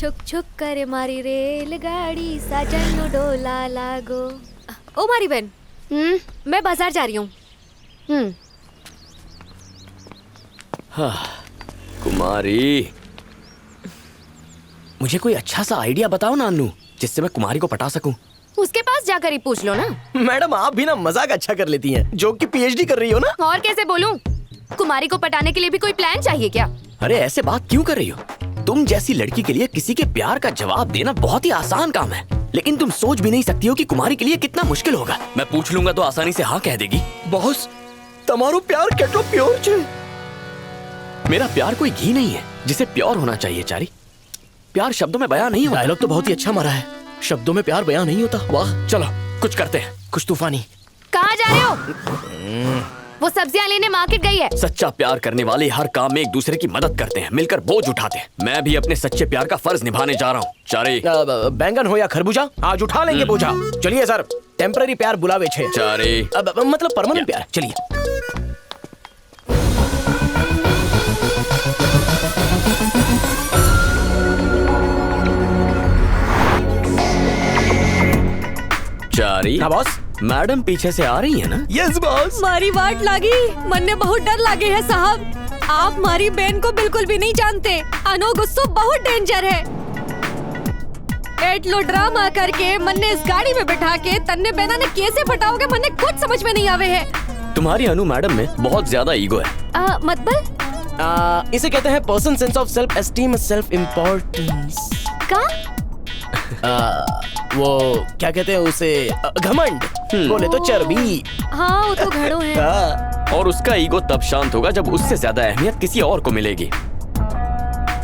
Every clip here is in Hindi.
छुक छुक करे मारी रेलगाड़ी साजन डोला लागो। ओ मारी बहन, मैं बाजार जा रही हूँ। हाँ, कुमारी, मुझे कोई अच्छा सा आइडिया बताओ ना अन्नू, जिससे मैं कुमारी को पटा सकूं। उसके पास जाकर ही पूछ लो ना। मैडम आप भी ना मजाक अच्छा कर लेती हैं, जोक की पीएचडी कर रही हो ना। और कैसे बोलूं? कुमारी को पटाने के लिए भी कोई प्लान चाहिए क्या? अरे ऐसे बात क्यों कर रही हो? तुम जैसी लड़की के लिए किसी के प्यार का जवाब देना बहुत ही आसान काम है, लेकिन तुम सोच भी नहीं सकती हो कि कुमारी के लिए कितना मुश्किल होगा। मैं पूछ लूंगा तो आसानी से हाँ कह देगी। बॉस, तुम्हारो प्यार केटलो प्योर छे। मेरा प्यार कोई घी नहीं है जिसे प्योर होना चाहिए चारी। प्यार शब्दों में बयां नहीं होता। डायलॉग तो बहुत ही अच्छा मारा है, शब्दों में प्यार बयां नहीं होता। वाह, चलो कुछ करते हैं, कुछ तूफानी। कहाँ जा रहे हो? वो सब्जियां लेने मार्केट गई है। सच्चा प्यार करने वाले हर काम में एक दूसरे की मदद करते हैं, मिलकर बोझ उठाते हैं। मैं भी अपने सच्चे प्यार का फर्ज निभाने जा रहा हूँ। चारे, बैंगन हो या खरबूजा, आज उठा लेंगे बोझा। चलिए सर, टेम्पररी प्यार बुलावे छे। चारे, मतलब परमानेंट प्यार। चलिए। चारी। हाँ बॉस। मैडम पीछे से आ रही है ना? Yes boss. मारी वाट लागी, मन ने बहुत डर लागे है साहब। आप मारी बहन को बिल्कुल भी नहीं जानते। अनो गुस्सो बहुत डेंजर है। एटलो ड्रामा करके मन ने इस गाड़ी में बैठा के तन्ने बेना ने कैसे पटाओगे, मन ने कुछ समझ में नहीं आवे है। तुम्हारी अनु मैडम में बहुत ज्यादा ईगो है। मतलब इसे कहते हैं person sense of self esteem, self importance का? वो क्या कहते हैं उसे, घमंड। बोले तो चर्बी। हाँ, वो तो घड़ो है। और उसका ईगो तब शांत होगा जब उससे ज्यादा अहमियत किसी और को मिलेगी।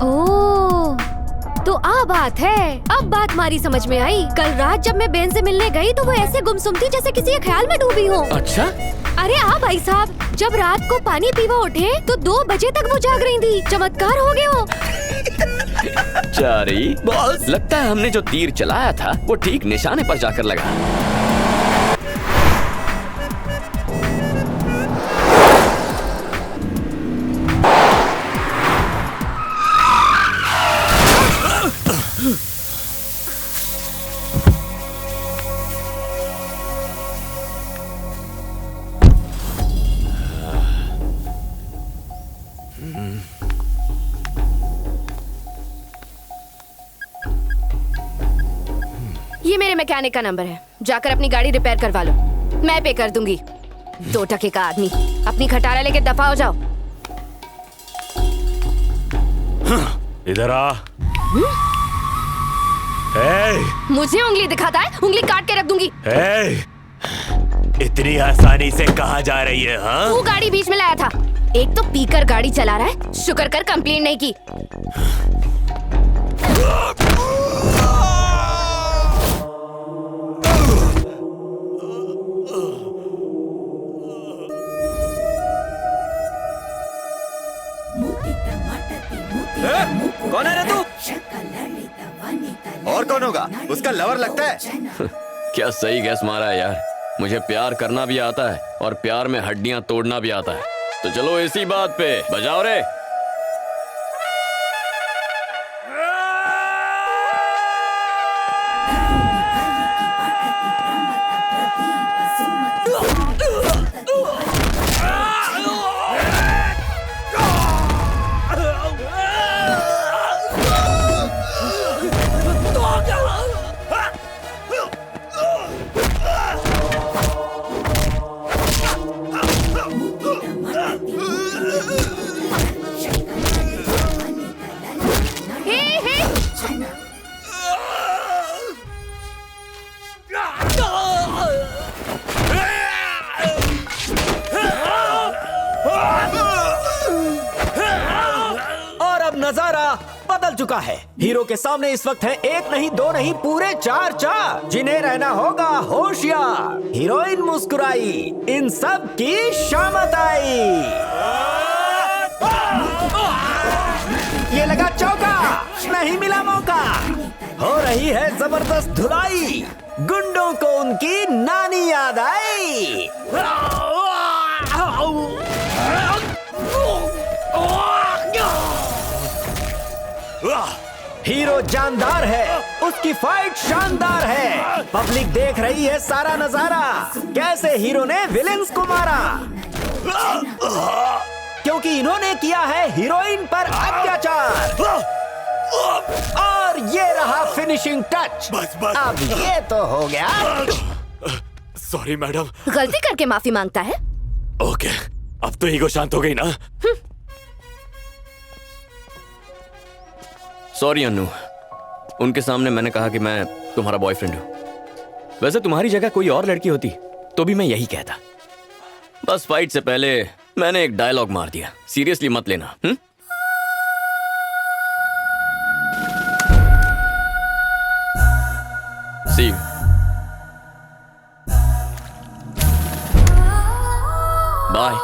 ओह, तो आ बात है। अब बात मारी समझ में आई। कल रात जब मैं बहन से मिलने गई तो वो ऐसे गुमसुम थी जैसे किसी के ख्याल में डूबी हो। अच्छा? अरे हाँ भाई साहब, जब रात को पानी पीवा उठे तो 2 बजे तक वो जाग रही थी। चमत्कार हो गया हो। चारी बॉस, लगता है हमने जो तीर चलाया था वो ठीक निशाने पर जाकर लगा। ये मेरे मैकेनिक का नंबर है, जाकर अपनी गाड़ी रिपेयर करवा लो। मैं पे कर दूंगी। 2 टके का आदमी, अपनी खटारा लेके दफा हो जाओ। इधर आ। मुझे उंगली दिखाता है, उंगली काट के रख दूंगी। इतनी आसानी से कहाँ जा रही है? हाँ? तू गाड़ी बीच में लाया था। एक तो पीकर गाड़ी चला रहा है, शुक्र कर कंप्लेंट नहीं की। कौन है रे तू? और कौन होगा? उसका लवर लगता है। क्या सही गैस मारा है यार। मुझे प्यार करना भी आता है और प्यार में हड्डियां तोड़ना भी आता है। तो चलो इसी बात पे बजाओ रे। नजारा बदल चुका है। हीरो के सामने इस वक्त है 1 नहीं 2 नहीं पूरे 4 चार, जिन्हें रहना होगा होशियार। हीरोइन मुस्कुराई, इन सब की शामत आई। ये लगा चौका, नहीं मिला मौका। हो रही है जबरदस्त धुलाई, गुंडों को उनकी नानी याद आई। हीरो जानदार है, उसकी फाइट शानदार है। पब्लिक देख रही है सारा नजारा, कैसे हीरो ने विलेंस को मारा, क्योंकि इन्होंने किया है हीरोइन पर अत्याचार। और ये रहा फिनिशिंग टच। बस। अब ये तो हो गया। Sorry madam. गलती करके माफी मांगता है। ओके, अब तो ईगो शांत हो गई ना? सॉरी अनु, उनके सामने मैंने कहा कि मैं तुम्हारा बॉयफ्रेंड हूं। वैसे तुम्हारी जगह कोई और लड़की होती तो भी मैं यही कहता। बस फाइट से पहले मैंने एक डायलॉग मार दिया, सीरियसली मत लेना। See you. Bye.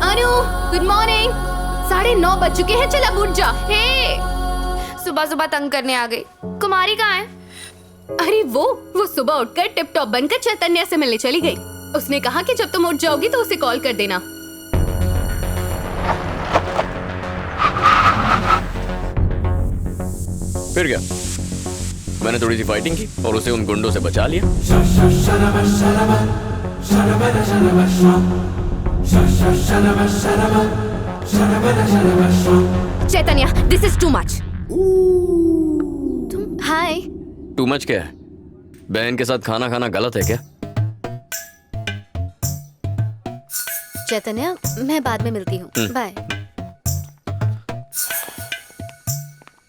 Anu, good morning. 9:30 बज चुके हैं, चल अब उठ जा। हे, सुबह सुबह तंग करने आ गई। कुमारी कहाँ है? अरे वो सुबह उठकर टिप टॉप बनकर चैतन्य से मिलने चली गई। उसने कहा कि जब तुम उठ जाओगी तो उसे कॉल कर देना। फिर क्या, मैंने थोड़ी सी फाइटिंग की और उसे उन गुंडों से बचा लिया। चैतन्य, दिस इज टू मच। तुम हाय। टू मच क्या है? बहन के साथ खाना खाना गलत है क्या? चैतन्य, मैं बाद में मिलती हूँ, बाय।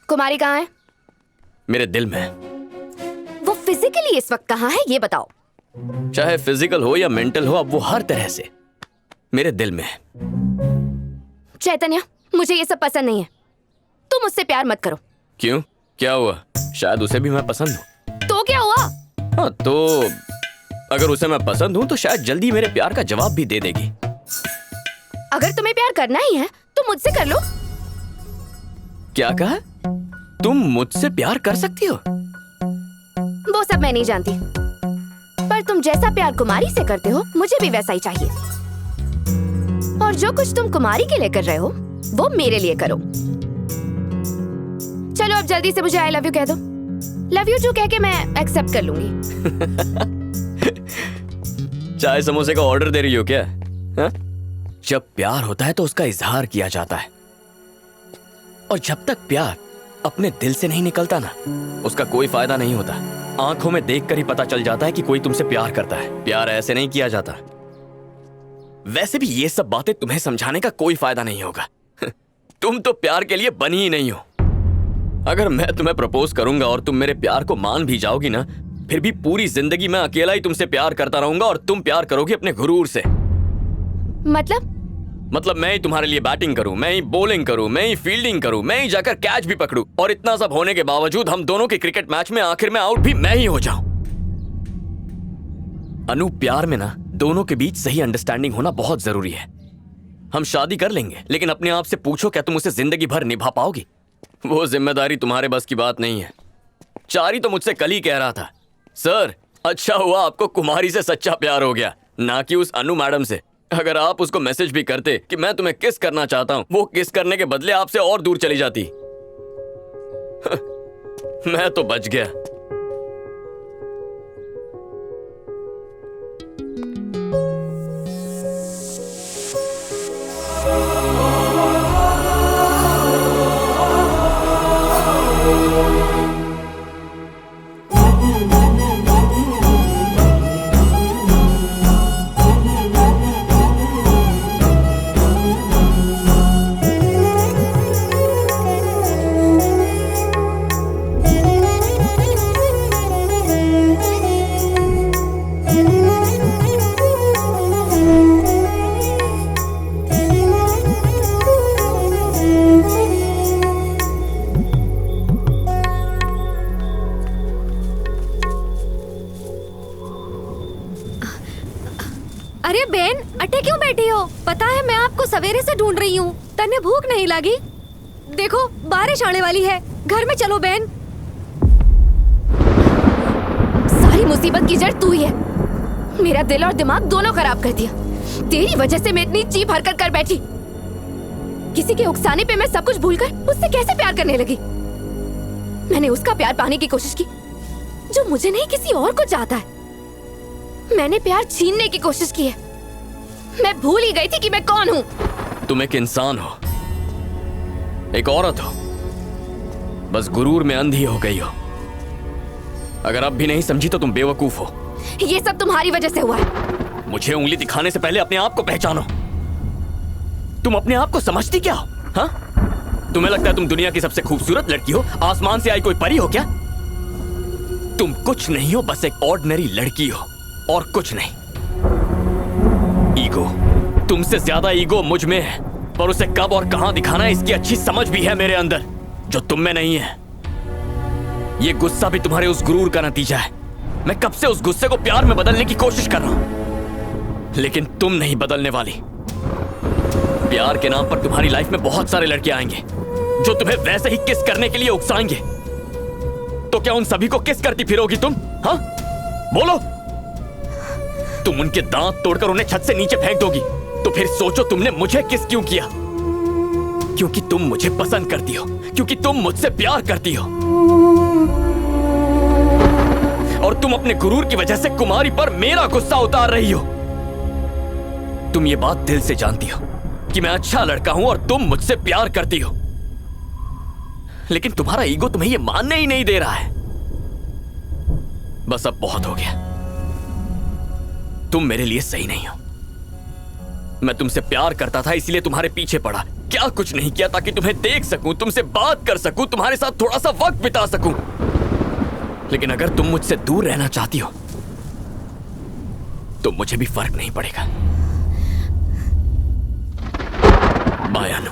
कुमारी कहाँ है? मेरे दिल में। वो फिजिकली इस वक्त कहाँ है ये बताओ। चाहे फिजिकल हो या मेंटल हो, अब वो हर तरह से मेरे दिल में है। चैतन्य, मुझे ये सब पसंद नहीं है। तुम मुझसे प्यार मत करो। क्यों, क्या हुआ? शायद उसे भी मैं पसंद हूँ। तो क्या हुआ? हाँ, तो अगर उसे मैं पसंद हूँ तो शायद जल्दी मेरे प्यार का जवाब भी दे देगी। अगर तुम्हें प्यार करना ही है तो मुझसे कर लो। क्या कहा? तुम मुझसे प्यार कर सकती हो? वो सब मैं नहीं जानती, पर तुम जैसा प्यार कुमारी से करते हो मुझे भी वैसा ही चाहिए। और जो कुछ तुम कुमारी के लिए कर रहे हो वो मेरे लिए करो। चलो अब जल्दी से मुझे आई लव यू कह दो। लव यू टू कह के मैं एक्सेप्ट कर लूंगी। चाय समोसे का ऑर्डर दे रही हो क्या? हा? जब प्यार होता है तो उसका इजहार किया जाता है, और जब तक प्यार अपने दिल से नहीं निकलता ना, उसका कोई फायदा नहीं होता। आंखों में देखकर ही पता चल जाता है कि कोई तुमसे प्यार करता है। प्यार ऐसे नहीं किया जाता। वैसे भी ये सब बातें तुम्हें समझाने का कोई फायदा नहीं होगा। तुम तो प्यार के लिए बनी ही नहीं हो। अगर मैं तुम्हें प्रपोज करूंगा और तुम मेरे प्यार को मान भी जाओगी ना, फिर भी पूरी जिंदगी मैं अकेला ही तुमसे प्यार करता रहूंगा और तुम प्यार करोगी अपने गुरूर से। मतलब मैं ही तुम्हारे लिए बैटिंग करूं, मैं ही बॉलिंग करूं, मैं ही फील्डिंग करूं, मैं ही जाकर कैच भी पकड़ूं, और इतना सब होने के बावजूद हम दोनों के क्रिकेट मैच में आखिर में आउट भी मैं ही हो जाऊं। अनु, प्यार में ना दोनों के बीच सही अंडरस्टैंडिंग होना बहुत जरूरी है। हम शादी कर लेंगे, लेकिन अपने आप से पूछो, क्या तुम उसे जिंदगी भर निभा पाओगी? वो जिम्मेदारी तुम्हारे बस की बात नहीं है। चारी तो मुझसे कल ही कह रहा था, सर अच्छा हुआ आपको कुमारी से सच्चा प्यार हो गया, ना कि उस अनु मैडम से। अगर आप उसको मैसेज भी करते कि मैं तुम्हें किस करना चाहता हूं, वो किस करने के बदले आपसे और दूर चली जाती। मैं तो बच गया। पता है मैं आपको सवेरे से ढूंढ रही हूँ। तन्ने भूख नहीं लगी? देखो बारिश आने वाली है, घर में चलो बहन। सारी मुसीबत की जड़ तू ही है। मेरा दिल और दिमाग दोनों खराब कर दिया। तेरी वजह से मैं इतनी चीप हरकत कर बैठी। किसी के उकसाने पे मैं सब कुछ भूलकर उससे कैसे प्यार करने लगी। मैंने उसका प्यार पाने की कोशिश की जो मुझे नहीं किसी और को चाहता है। मैंने प्यार छीनने की कोशिश की है। मैं भूल ही गई थी कि मैं कौन हूँ। तुम एक इंसान हो, एक औरत हो, बस गुरूर में अंधी हो गई हो। अगर अब भी नहीं समझी तो तुम बेवकूफ हो। ये सब तुम्हारी वजह से हुआ है। मुझे उंगली दिखाने से पहले अपने आप को पहचानो। तुम अपने आप को समझती क्या हो? हाँ? तुम्हें लगता है तुम दुनिया की सबसे खूबसूरत लड़की हो, आसमान से आई कोई परी हो क्या? तुम कुछ नहीं हो, बस एक ऑर्डिनरी लड़की हो और कुछ नहीं। ईगो, तुमसे ज्यादा ईगो मुझ में है, पर उसे कब और कहां दिखाना है इसकी अच्छी समझ भी है मेरे अंदर, जो तुम में नहीं है। ये गुस्सा भी तुम्हारे उस गुरूर का नतीजा है। मैं कब से उस गुस्से को प्यार में बदलने की कोशिश कर रहा हूं, लेकिन तुम नहीं बदलने वाली। प्यार के नाम पर तुम्हारी लाइफ में बहुत सारे लड़के आएंगे जो तुम्हें वैसे ही किस करने के लिए उकसाएंगे। तो क्या उन सभी को किस करती फिरोगी तुम? हाँ, बोलो। तुम उनके दांत तोड़कर उन्हें छत से नीचे फेंक दोगी, तो फिर सोचो तुमने मुझे किस क्यों किया? क्योंकि तुम मुझे पसंद करती हो, क्योंकि तुम मुझसे प्यार करती हो, और तुम अपने गुरूर की वजह से कुमारी पर मेरा गुस्सा उतार रही हो। तुम ये बात दिल से जानती हो कि मैं अच्छा लड़का हूं और तुम मुझसे प्यार करती हो, लेकिन तुम्हारा ईगो तुम्हें ये मानने ही नहीं दे रहा है। बस अब बहुत हो गया। तुम मेरे लिए सही नहीं हो। मैं तुमसे प्यार करता था इसलिए तुम्हारे पीछे पड़ा, क्या कुछ नहीं किया ताकि तुम्हें देख सकूं, तुमसे बात कर सकूं, तुम्हारे साथ थोड़ा सा वक्त बिता सकूं। लेकिन अगर तुम मुझसे दूर रहना चाहती हो तो मुझे भी फर्क नहीं पड़ेगा। बाय अनु।